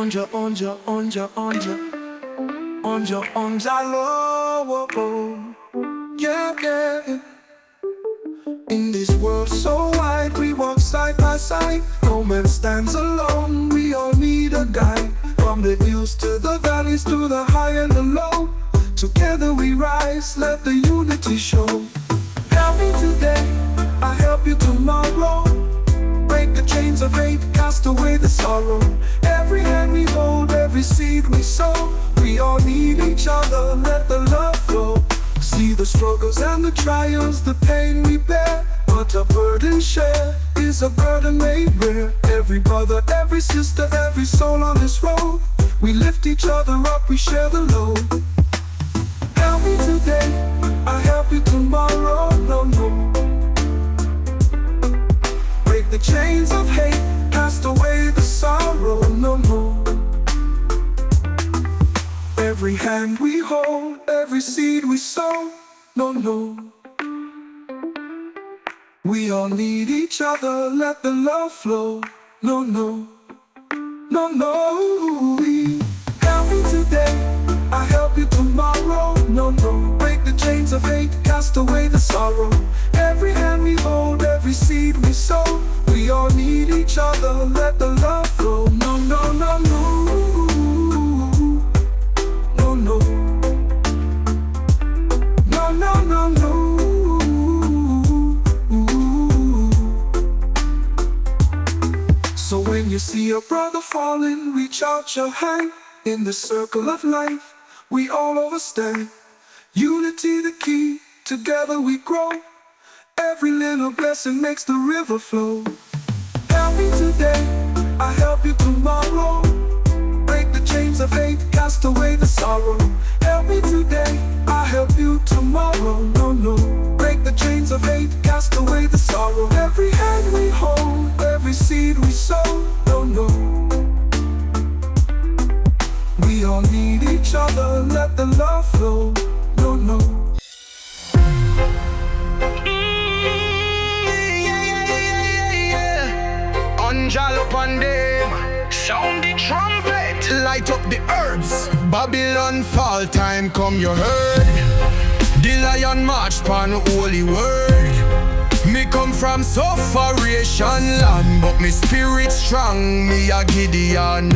onja, onja, onja, onja, onja, onja, low, yeah, yeah. In this world so wide, we walk side by side. No man stands alone, we all need a guide. From the hills to the valleys, to the high and the low, together we rise, let the unity show. Help me today, I help you tomorrow. Break the chains of hate, cast away the sorrow. Every hand we hold, every seed we sow. We all need each other, let the love flow. See the struggles and the trials, the pain we bear. But a burden shared is a burden made rare. Every brother, every sister, every soul on this road, we lift each other up, we share the load. Help me today, I help you tomorrow, no, no. Break the chains of hate, cast away the sorrow, no, no. Every hand we hold, every seed we sow, no, no. We all need each other, let the love flow, no, no. No, no. Help me today, I help you tomorrow, no, no. Break the chains of hate, cast away the sorrow. Every hand we hold, every seed we sow. We all need each other, let the love flow, no, no, no, no. No, no. No, no, no, no. So when you see a brother falling, reach out your hand. In the circle of life, we all overstand. Unity the key, together we grow. Every little blessing makes the river flow. Help me today, I help you tomorrow. Break the chains of hate, cast away the sorrow. Help me today, I help you tomorrow, no, no. Break the chains of hate, cast away the sorrow. Every hand we hold, every seed we sow, no, no. We all need each other, let the love flow, no, no. Unjal upon them, sound the trumpet, light up the herbs. Babylon fall time come, you heard. The lion march pan holy word. Me come from sufferation land, but me spirit strong, me a Gideon.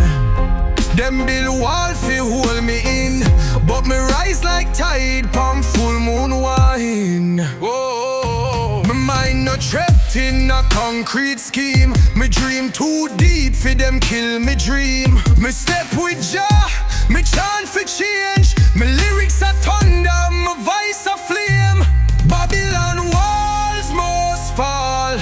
Them build wall fi hold me in, but me rise like tide pon full moon wine. Whoa, my mind not trapped in a concrete scheme. Me dream too deep fi them kill me dream. Me step with Jah, me chant for change. Me lyrics are thunder, my voice a flame. Babylon walls must fall,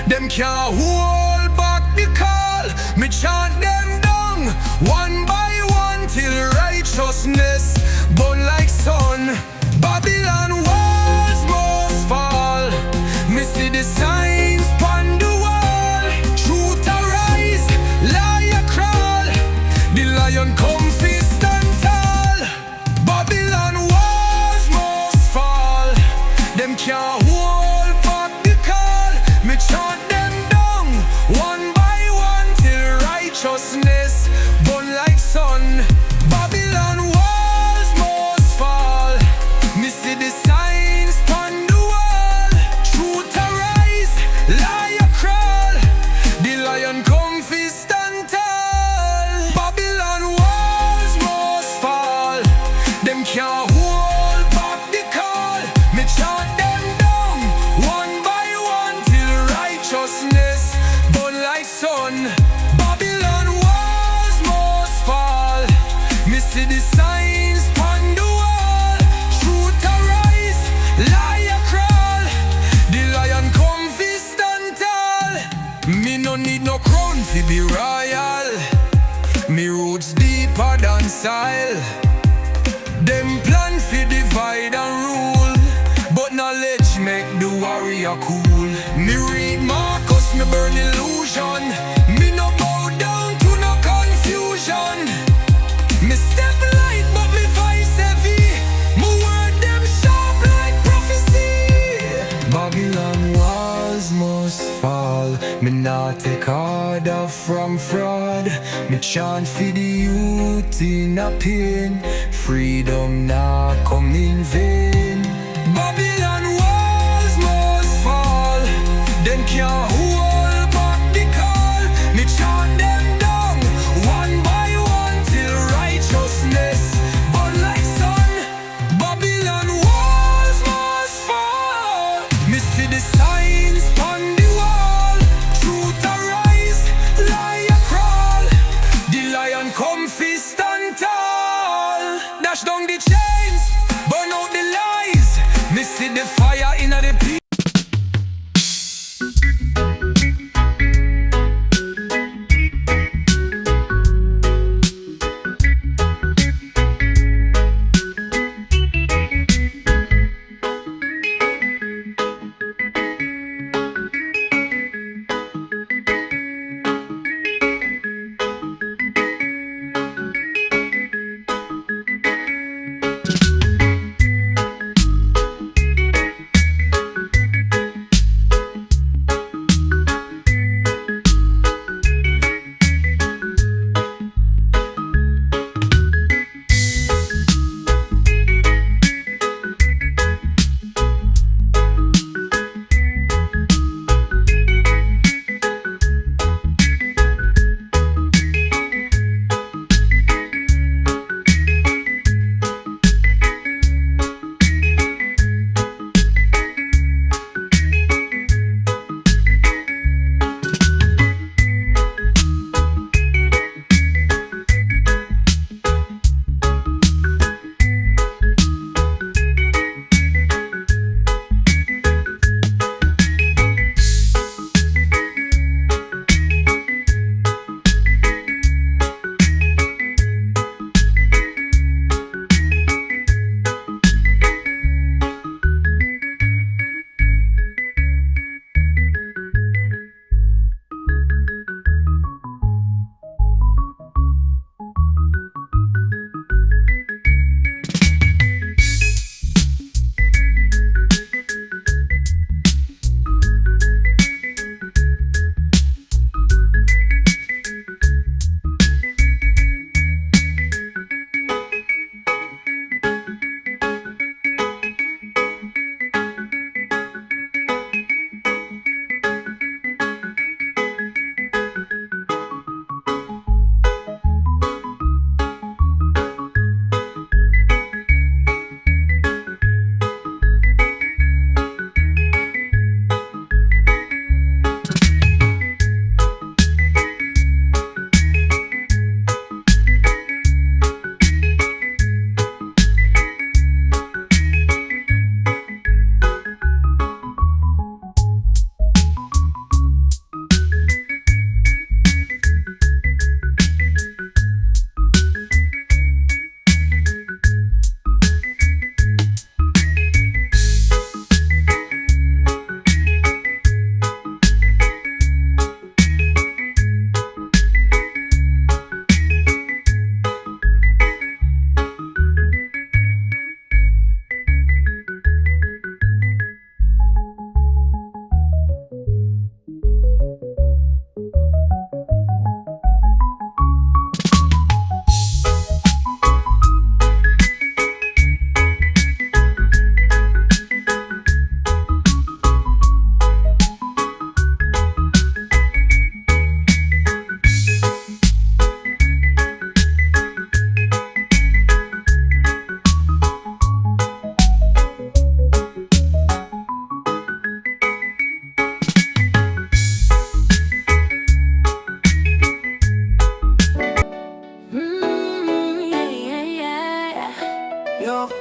them can't hold back the call. Me chant them down, one by one, till righteousness burn like sun. Babylon walls must fall. Me see the signs pon the wall. Truth arise, liar crawl. The lion come fi stand tall. Babylon walls must fall. Them can't hold back the call. Me chant them down, one by one, till righteousness burn like sun. Babylon walls must fall. Me see the signs pon the wall. Truth arise, liar crawl. The lion come fi stand tall. Babylon walls must fall. Them can't hold back the call. Me chant them down, one by one, till righteousness burn like sun. Babylon walls must fall. Me see the signs pon the wall. Truth arise, liar crawl. The lion come fi stand tall. Me no need no crown fi be royal. Me roots deeper than soil. Them plan fi divide and rule, but knowledge make the warrior cool. Me read Marcus, me burn illusion. Me no bow down to no confusion. Me step light, but me voice heavy. My word them sharp like prophecy. Babylon walls must fall. fall. Me not take order from fraud. Me chant for the youth in a pain. Freedom not come in vain. Babylon walls must fall. Them can't hold back the call. Me chant them down one by one till righteousness burn like sun. Babylon walls must fall. Me see the signs on the wall. Truth arise, lie a crawl. The lion come fist stand tall. Dash down the chains, burn out the lies. Me see the fire in the people.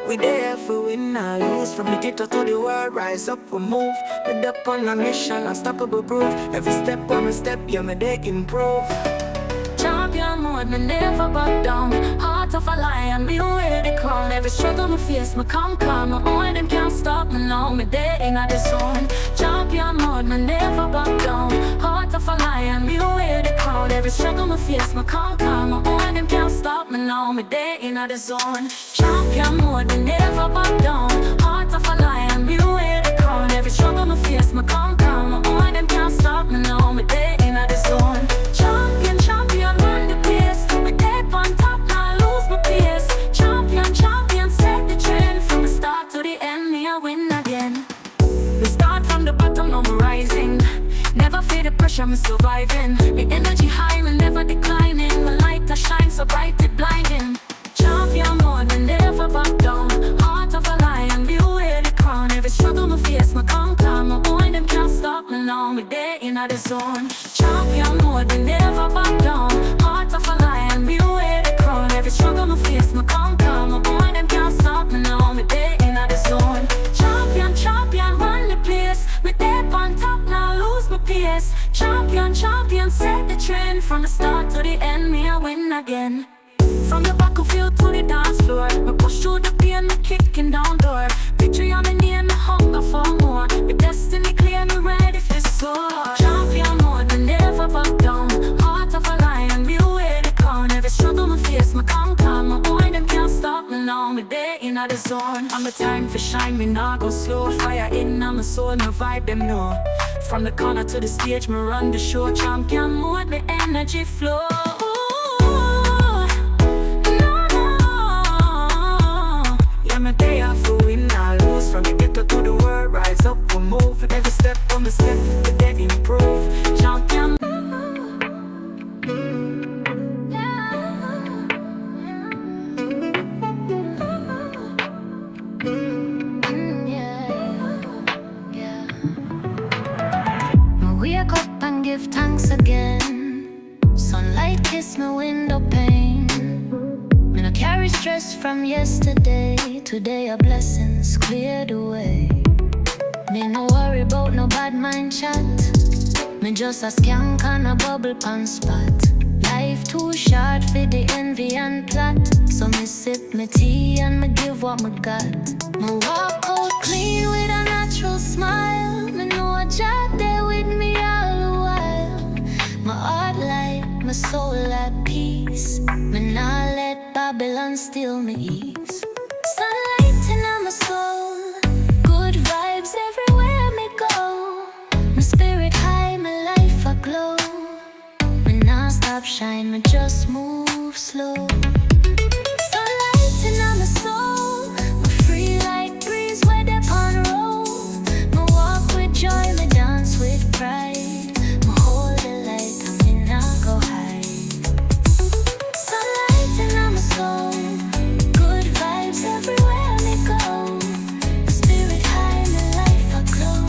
We there for win or lose. From the ghetto to the world, rise up we move. With up on a mission, unstoppable proof. Every step on a step, yeah, me they improve. Champion mode, me never back down. Heart of a lion, me wear the crown. Every struggle me face, me conquer. My own them can't stop me now, me they in the zone. Champion mode, me never back down. Heart of a lion, me wear the crown. Every struggle me face, me conquer. My own them can't stop me now, me they in the zone. Champion mode, me never back down. Heart of a lion, me wear the crown. Every struggle me face, me conquer. My own them can't stop me now. I'm surviving. My energy high, me never declining. My light that shines so bright it blinding. Champion mode, me never back down. Heart of a lion, be wear the crown. Every struggle me face, me conquer. My boy, them can't stop me now. Me day in the zone. Champion mode, me never back down. Heart of a lion, be wear the crown. Every struggle me face, me conquer. My boy, them can't stop me now. Me day in the zone. Champion, champion, run the place. Me day on top, now lose my pace. Champion, champion, set the trend. From the start to the end, me I win again. From the battlefield to the dance floor, me push through the pain, me kicking down door. Victory on me knee, me hunger for more. My destiny clear, me ready for soar. Champion mode, me never back down. Heart of a lion, be wear the crown. Every struggle me face, me conquer. My boy, them can't stop me now. Me day in the zone. I'm a time for shine, me nah go slow. Fire in my soul, me vibe them know. From the corner to the stage, me run the show. Champion mode, me energy flow. My day off for win, I lose. From the ghetto to the world, rise up, we move. Every step on the step, the day improve. Champion. I wake up and give thanks again. Sunlight kiss my window pane. Me no carry stress from yesterday. Today our blessings cleared away. Me no worry about no bad mind chat. Me just a skank and a bubble pan spot. Life too short for the envy and plot. So me sip me tea and me give what me got. Me walk out clean with a natural smile. Me know a Jah there with me all the while. My heart light, my soul at peace. Me nah let Babylon steal me ease. Sunlight in my soul, good vibes everywhere me go. My spirit high, my life aglow. Me nah stop shine, me just move slow. Sunlight in my soul, me free like breeze where they on roll. Me walk with joy, me dance with pride. Me hold the light and me nah go hide. Sunlight in my soul, good vibes everywhere me go. My spirit high, my life aglow.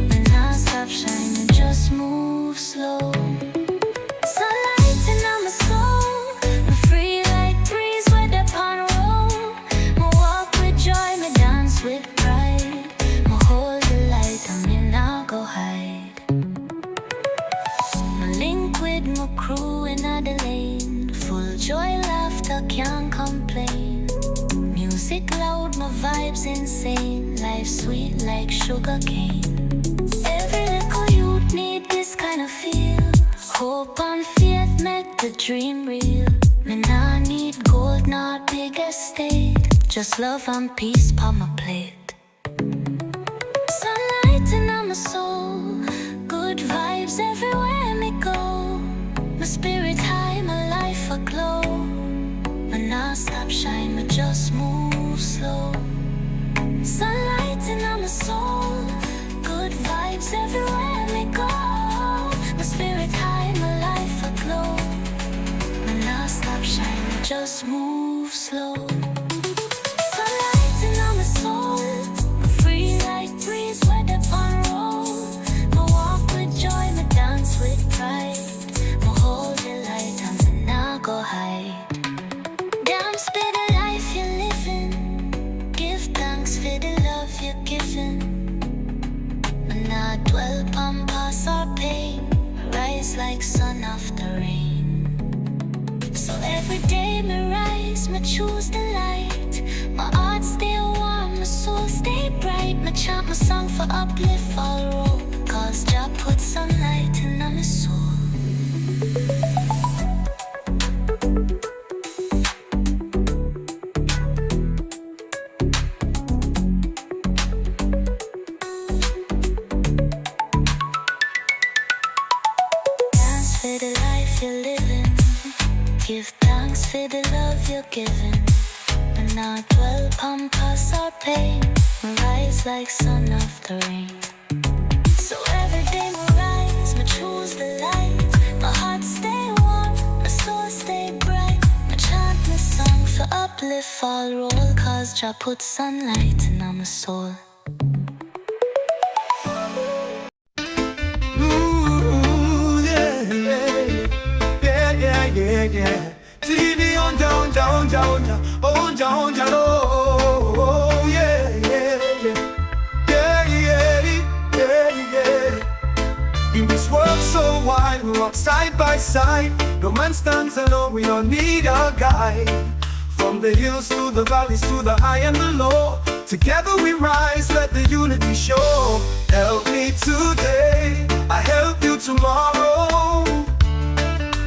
Me nah stop shine, me just move slow. Sunlight in my soul, me free like breeze where they on roll. Me walk with joy, me dance with pride. Me hold the light and me nah go hide. Me link with my crew in the lane. Full joy, laughter, can't complain. Music loud, my vibes insane. Life sweet like sugar cane. Every little youth need this kind of feel. Hope and faith make the dream real. Me nah need gold, not big estate. Just love and peace on my plate. Sunlight in my soul, good vibes everywhere me go. My spirit high, my life aglow. Me nah stop shine, me just move slow. Sunlight in my soul, good vibes everywhere me go. My spirit high, my life aglow. Me nah stop shine, me just move slow. Sunlight in my soul, free like breeze where they on roll. Me walk with joy, me dance with pride. Me hold the light and me nah go hide. Dance for the life you're living. Give thanks for the love you're giving. Me nah dwell upon past or pain. Rise like sun after rain. So every day me rise, me choose the light. My heart stay warm, my soul stay bright. Me chant my song for uplift all road. Cause Jah put sunlight in my soul. Dance for the life you're living. Give thanks for the love you're giving. And not dwell upon past or pain. Rise like sun after rain. So every day we rise, me true uplift all roll, cause Jah put sunlight in my soul. Ooh, yeah, yeah, yeah, yeah, yeah. TV on down, down, down, on down, down, oh, yeah, yeah, yeah, yeah, yeah, yeah, yeah. In this world so wide, we walk side by side. No man stands alone, we all need a guide. From the hills to the valleys, to the high and the low, together we rise, let the unity show. Help me today, I help you tomorrow.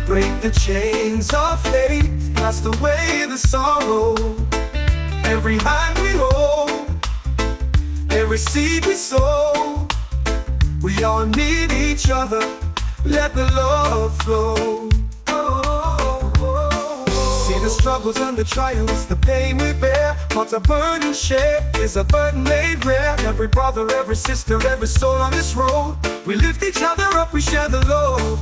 Break the chains of hate, cast away the sorrow. Every hand we hold, every seed we sow, we all need each other, let the love flow. See the struggles and the trials, the pain we bear, but a burden shared is a burden made rare. Every brother, every sister, every soul on this road, we lift each other up, we share the load.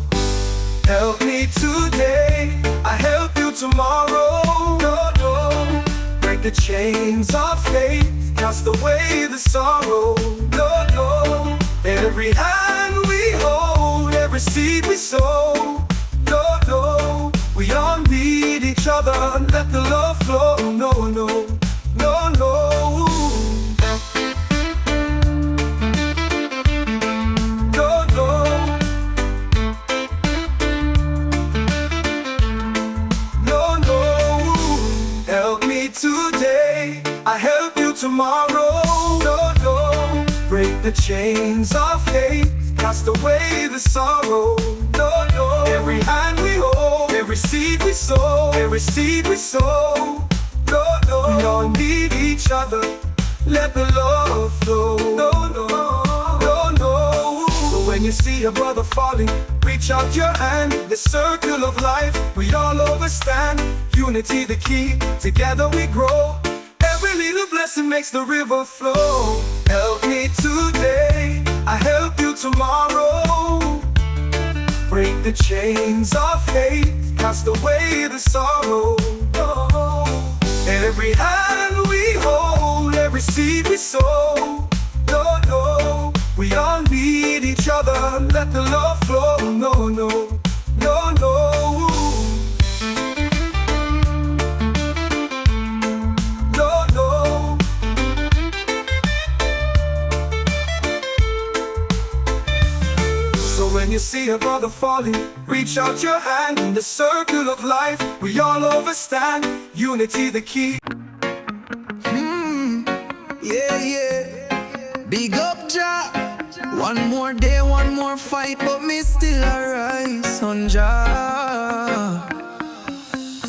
Help me today, I help you tomorrow. No, no. Break the chains of hate, cast away the sorrow. No, no. Every hand we hold, every seed we sow. No, no. We all need each other, let the love flow. No, no, no, no. No, no. No, no. Help me today, I help you tomorrow. No, no. Break the chains of hate, cast away the sorrow. No, no. Every hand we hold, every seed we sow, every seed we sow. No, no. We all need each other, let the love flow. No, no, no, no. So when you see a brother falling, reach out your hand. The circle of life, we all overstand. Unity the key, together we grow. Every little blessing makes the river flow. Help me today, I help you tomorrow. Break the chains of hate, cast away the sorrow. Oh, every hand we hold, every seed we sow. No, no, we all need each other, let the love flow. No, no, no, no. When you see a brother falling, reach out your hand. In the circle of life, we all overstand. Unity the key. Yeah, yeah. Big up Jah. One more day, one more fight, but me still arise on Jah.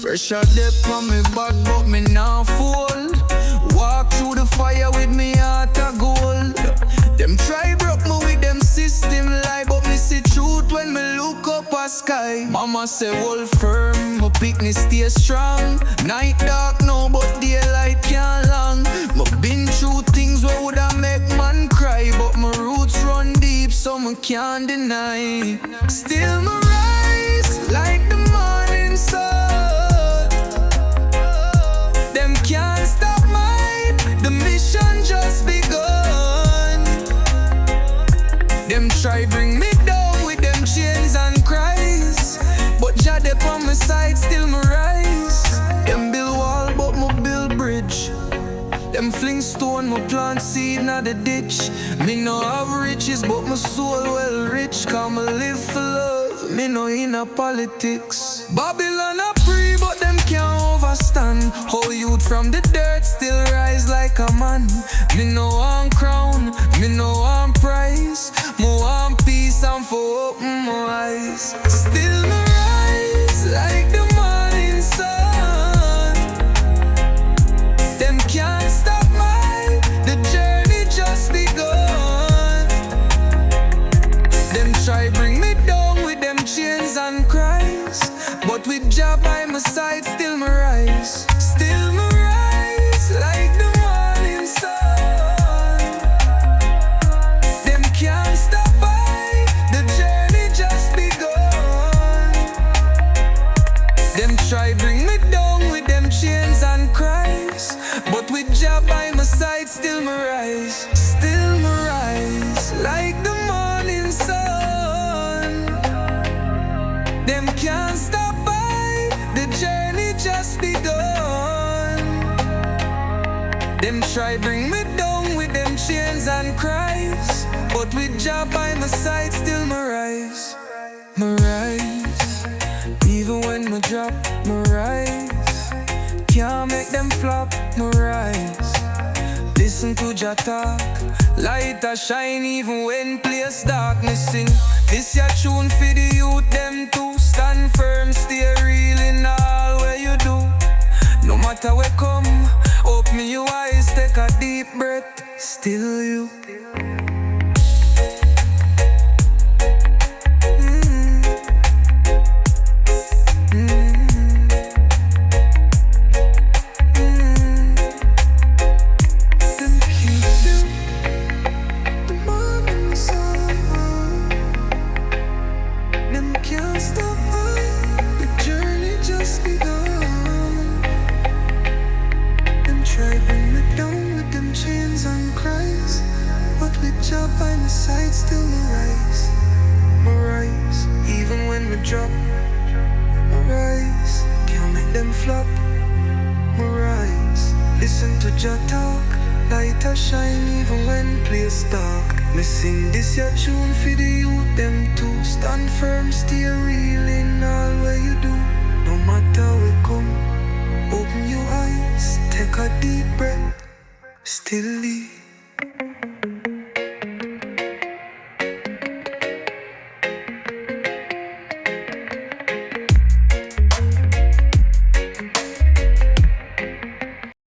Pressure dip on me back, but me now fold. Walk through the fire with me heart of gold. Them try broke me with them system lie, but me see truth when me look up a sky. Mama say hold firm, my picnic stay strong. Night dark now, but daylight can't long. Me been through things where woulda make man cry, but my roots run deep, so me can't deny. Still me rise like the morning sun. Them can't stop mine, the mission just begun. Them try bring me down with them chains and cries, but Jah dey on my side, still me rise. Them build wall, but me build bridge. Them fling stone, me plant seed in the ditch. Me no have riches, but my soul well rich. Cause me live for love, me no in a politics. Babylon a free, but them can't overstand. Whole youth from the dirt still rise like a man. Me no want crown, me no want prize. Me want peace and for open my eyes. Still me rise like the morning sun. Them can't stop mine, the journey just begun. Them try bring me down with them chains and cries, but with Jah by my side, still me rise. Still me rise like the morning sun. Them can't stop by, the journey just begun. Them try bring me down with them chains and cries, Them try bring me down with them chains and cries, but with Jah by my side still me rise. Me rise, even when me drop, me rise. Can't make them flop, me rise. Listen to Jah talk, light a shine even when place dark. Me sing this ya tune for the youth, them to stand firm, stay real in all where you do. No matter where come, open your eyes, take a deep breath, still you. Still me rise, even when we drop, me rise, can't make them flop, me rise, listen to Jah talk, light a shine even when place dark, me sing this ya tune for the youth,